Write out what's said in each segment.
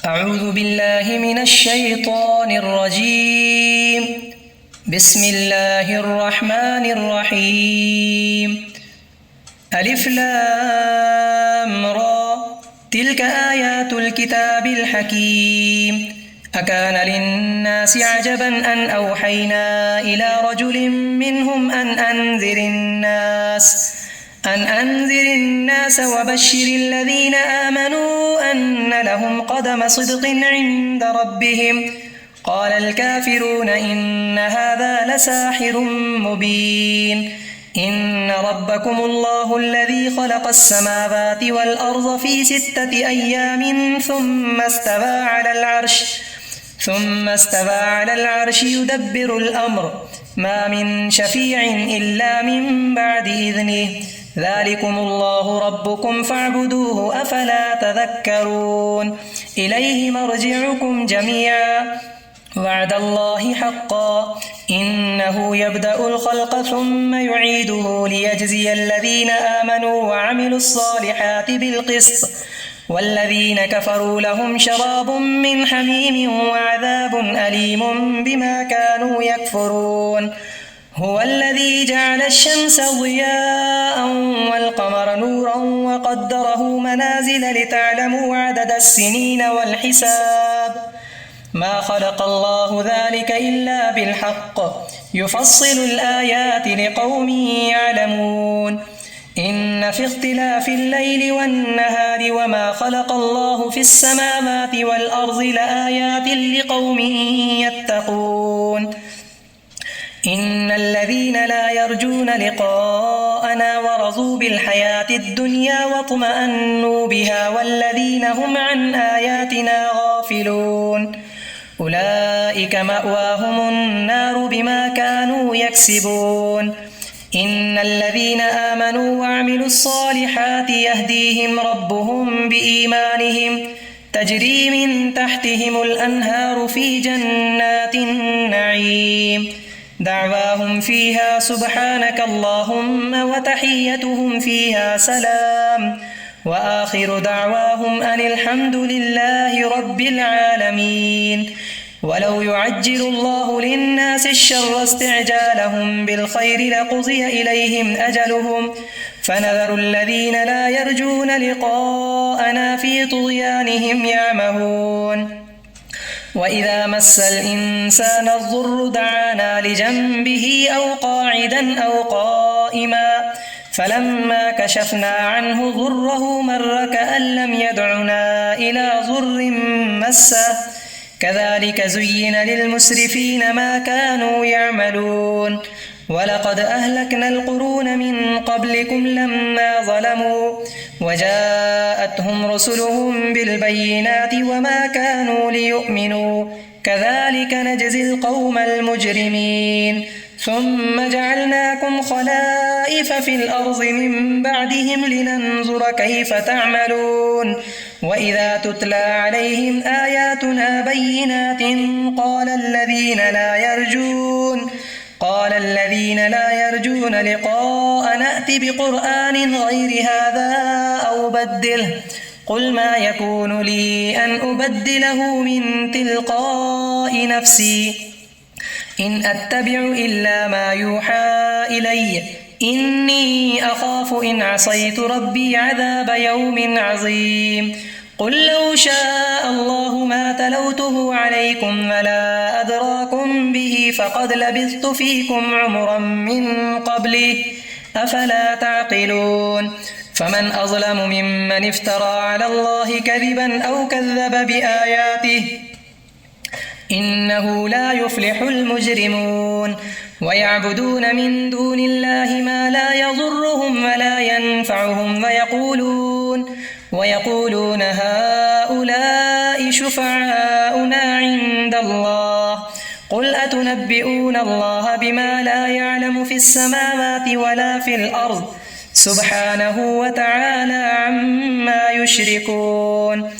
أعوذ بالله من الشيطان الرجيم. بسم الله الرحمن الرحيم. ألف لام را، تلك آيات الكتاب الحكيم. أكان للناس عجبا أن أوحينا إلى رجل منهم أن أنذر الناس وبشر الذين آمنوا أن لهم قدم صدق عند ربهم. قال الكافرون إن هذا لساحر مبين. إن ربكم الله الذي خلق السماوات والأرض في 6 أيام ثم استوى على العرش يدبر الأمر، ما من شفيع إلا من بعد إذنه. ذلكم الله ربكم فاعبدوه أفلا تذكرون. إليه مرجعكم جميعا، وعد الله حقا، إنه يبدأ الخلق ثم يعيده ليجزي الذين آمنوا وعملوا الصالحات بالقسط، والذين كفروا لهم شراب من حميم وعذاب أليم بما كانوا يكفرون. هو الذي جعل الشمس ضياء والقمر نورا وقدره منازل لتعلموا عدد السنين والحساب. ما خلق الله ذلك إلا بالحق، يفصل الآيات لقوم يعلمون. إن في اختلاف الليل والنهار وما خلق الله في السماوات والأرض لآيات لقوم يتقون. إن الذين لا يرجون لقاءنا ورضوا بالحياة الدنيا واطمأنوا بها والذين هم عن آياتنا غافلون أولئك مأواهم النار بما كانوا يكسبون. إن الذين آمنوا وعملوا الصالحات يهديهم ربهم بإيمانهم، تجري من تحتهم الأنهار في جنات النعيم. دعواهم فيها سبحانك اللهم وتحيتهم فيها سلام، وآخر دعواهم أن الحمد لله رب العالمين. ولو يعجل الله للناس الشر استعجالهم بالخير لقضي إليهم أجلهم، فنذر الذين لا يرجون لقاءنا في طغيانهم يعمهون. وإذا مس الإنسان الضر دعانا لجنبه أو قاعدا أو قائما، فلما كشفنا عنه ضره مر كأن لم يدعنا إلى ضر مسه. كذلك زين للمسرفين ما كانوا يعملون. ولقد أهلكنا القرون من قبلكم لما ظلموا وجاءتهم رسلهم بالبينات وما كانوا ليؤمنوا، كذلك نجزي القوم المجرمين. ثم جعلناكم خلائف في الأرض من بعدهم لننظر كيف تعملون. وإذا تتلى عليهم آياتنا بينات قال الذين لا يرجون لقاء نأت بقرآن غير هذا أو بدله. قل ما يكون لي أن أبدله من تلقاء نفسي، إن أتبع إلا ما يوحى إلي، إني أخاف إن عصيت ربي عذاب يوم عظيم. قل لو شاء الله ما تلوته عليكم ولا أدراكم به، فقد لبثت فيكم عمرا من قبله، أفلا تعقلون. فمن أظلم ممن افترى على الله كذبا أو كذب بآياته، إنه لا يفلح المجرمون. ويعبدون من دون الله ما لا يضرهم ولا ينفعهم ويقولون هؤلاء شفعاؤنا عند الله. قل أتنبئون الله بما لا يعلم في السماوات ولا في الأرض، سبحانه وتعالى عما يشركون.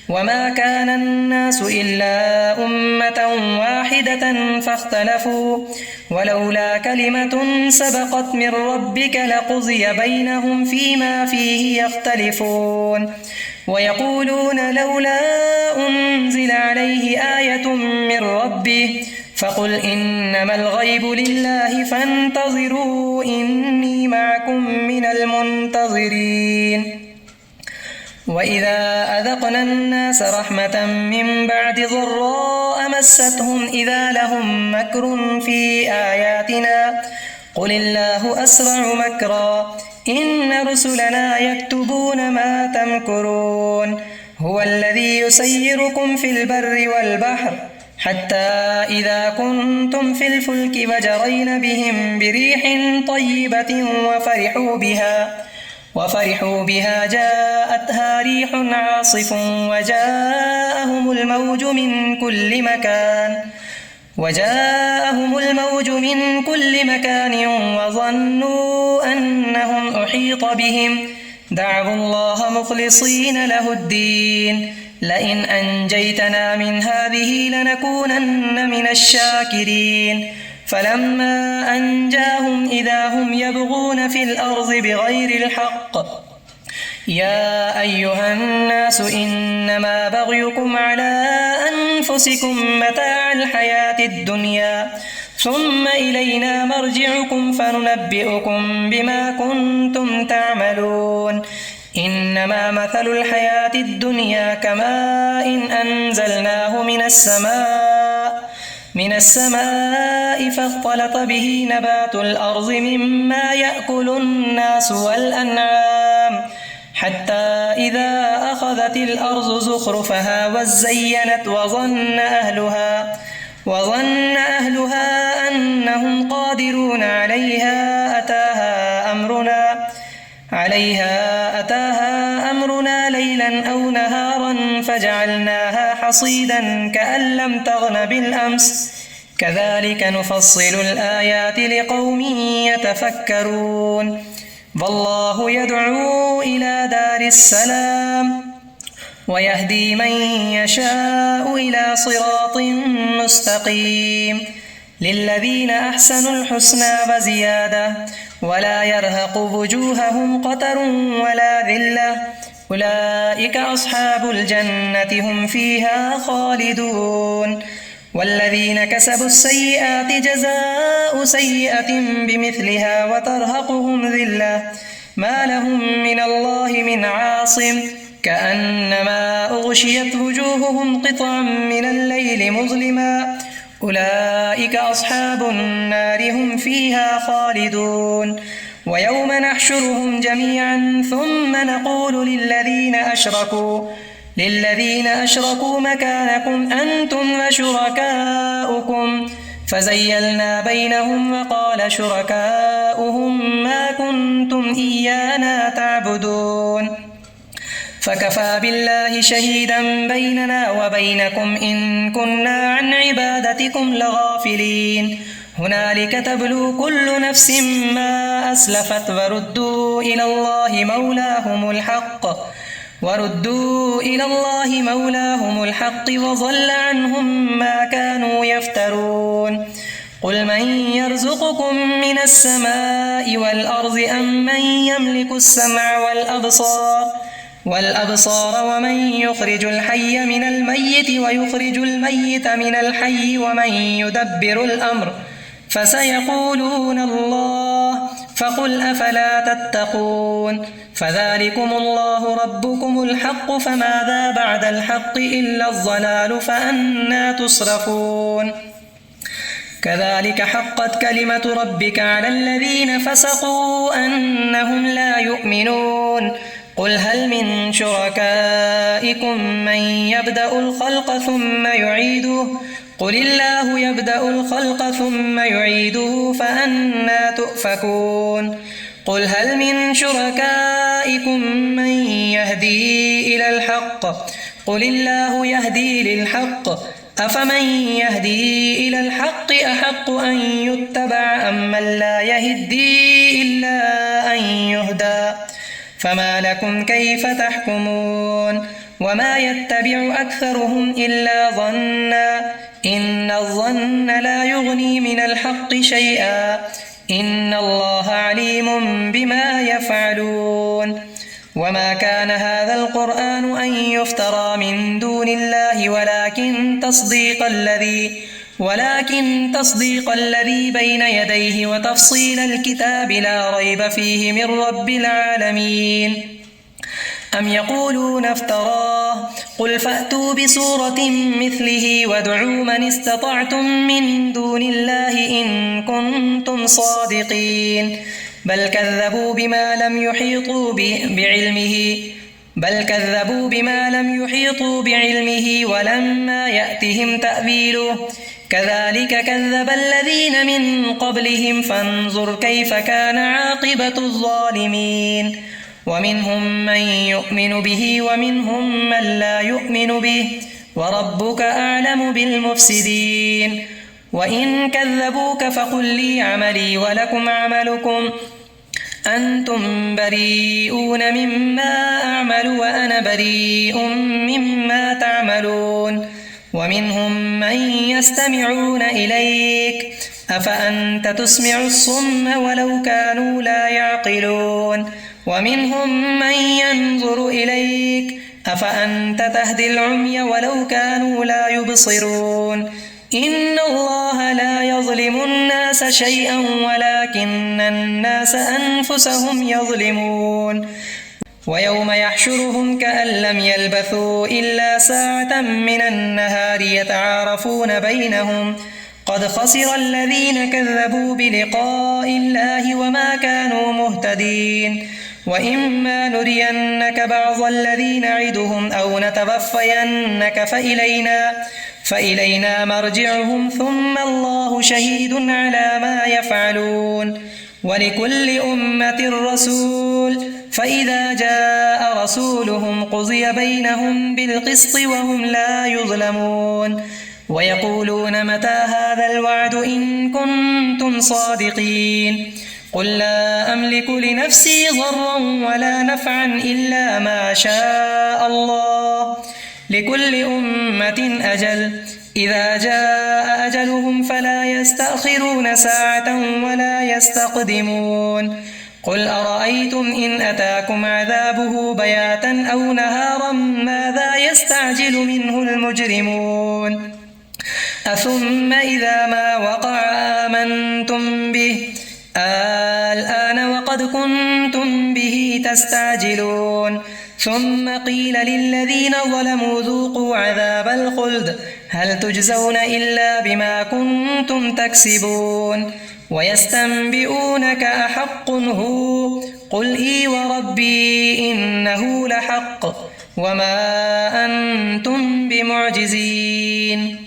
وما كان الناس إلا أمة واحدة فاختلفوا، ولولا كلمة سبقت من ربك لقضي بينهم فيما فيه يختلفون. ويقولون لولا أنزل عليه آية من ربه فقل إنما الغيب لله فانتظروا إني معكم من المنتظرين. وإذا أذقنا الناس رحمة من بعد ضراء مستهم إذا لهم مكر في آياتنا قل الله أسرع مكرا إن رسلنا يكتبون ما تمكرون. هو الذي يسيركم في البر والبحر حتى إذا كنتم في الفلك وجرين بهم بريح طيبة وفرحوا بها جاءتها ريح عاصف وجاءهم الموج من كل مكان وظنوا أنهم أحيط بهم دعوا الله مخلصين له الدين لئن أنجيتنا من هذه لنكونن من الشاكرين. فلما أنجاهم إذا هم يبغون في الأرض بغير الحق يا أيها الناس إنما بغيكم على أنفسكم متاع الحياة الدنيا ثم إلينا مرجعكم فننبئكم بما كنتم تعملون. إنما مثل الحياة الدنيا كماء أنزلناه من السماء فاختلط به نبات الأرض مما يأكل الناس والأنعام حتى إذا أخذت الأرض زخرفها وزينت وظن أهلها أنهم قادرون عليها أتاها أمرنا ليلا أو نهارا فجعلناها حصيدا كأن لم تغن بالأمس كذلك نفصل الآيات لقوم يتفكرون. والله يدعو إلى دار السلام ويهدي من يشاء إلى صراط مستقيم. للذين أحسنوا الحسنى وزيادة ولا يرهق وجوههم قتر ولا ذلة أولئك أصحاب الجنة هم فيها خالدون. والذين كسبوا السيئات جزاء سيئة بمثلها وترهقهم ذلة ما لهم من الله من عاصم كأنما أغشيت وجوههم قطعا من الليل مظلما أولئك أصحاب النار هم فيها خالدون. ويوم نحشرهم جميعا ثم نقول للذين أشركوا مكانكم أنتم وشركاؤكم فزيلنا بينهم وقال شركاؤهم ما كنتم إيانا تعبدون فكفى بالله شهيدا بيننا وبينكم إن كنا عن عبادتكم لغافلين. هنالك تبلو كل نفس ما أسلفت وردوا إلى الله مولاهم الحق وضل عنهم ما كانوا يفترون. قل من يرزقكم من السماء والأرض أم من يملك السمع والأبصار ومن يخرج الحي من الميت ويخرج الميت من الحي ومن يدبر الأمر فسيقولون الله فقل أفلا تتقون. فذلكم الله ربكم الحق فماذا بعد الحق إلا الضلال فأنى تصرفون. كذلك حقت كلمة ربك على الذين فسقوا أنهم لا يؤمنون. قل هل من شركائكم من يبدأ الخلق ثم يعيده قل الله يبدأ الخلق ثم يعيده فأنى تؤفكون. قل هل من شركائكم من يهدي إلى الحق قل الله يهدي للحق أفمن يهدي إلى الحق أحق أن يتبع أم من لا يهدي إلا أن يهدى فما لكم كيف تحكمون. وما يتبع أكثرهم إلا ظنا إن الظن لا يغني من الحق شيئا إن الله عليم بما يفعلون. وما كان هذا القرآن أن يفترى من دون الله ولكن تصديق الذي بين يديه وتفصيل الكتاب لا ريب فيه من رب العالمين. أم يقولون افتراه قل فأتوا بسورة مثله وادعوا من استطعتم من دون الله إن كنتم صادقين بل كذبوا بما لم يحيطوا بعلمه ولما يأتهم تأويله كذلك كذب الذين من قبلهم فانظر كيف كان عاقبة الظالمين. ومنهم من يؤمن به ومنهم من لا يؤمن به وربك أعلم بالمفسدين. وإن كذبوك فقل لي عملي ولكم عملكم أنتم بريئون مما أعمل وأنا بريء مما تعملون. ومنهم من يستمعون إليك أفأنت تسمع الصم ولو كانوا لا يعقلون. ومنهم من ينظر إليك أفأنت تهدي العمي ولو كانوا لا يبصرون. إن الله لا يظلم الناس شيئا ولكن الناس أنفسهم يظلمون. ويوم يحشرهم كأن لم يلبثوا إلا ساعة من النهار يتعارفون بينهم قد خسر الذين كذبوا بلقاء الله وما كانوا مهتدين. وإما نرينك بعض الذي نعدهم أو نتوفينك فإلينا مرجعهم ثم الله شهيد على ما يفعلون. ولكل أمة رسول فإذا جاء رسولهم قضي بينهم بالقسط وهم لا يظلمون. ويقولون متى هذا الوعد إن كنتم صادقين قل لا أملك لنفسي ضرا ولا نفعا إلا ما شاء الله لكل أمة أجل إذا جاء أجلهم فلا يستأخرون ساعة ولا يستقدمون. قل أرأيتم إن أتاكم عذابه بياتا أو نهارا ماذا يستعجل منه المجرمون أثم إذا ما وقع آمنتم به الآن وقد كنتم به تستعجلون. ثم قيل للذين ظلموا ذوقوا عذاب الخلد هل تجزون إلا بما كنتم تكسبون. ويستنبئونك أحق هو قل إي وربي إنه لحق وما أنتم بمعجزين.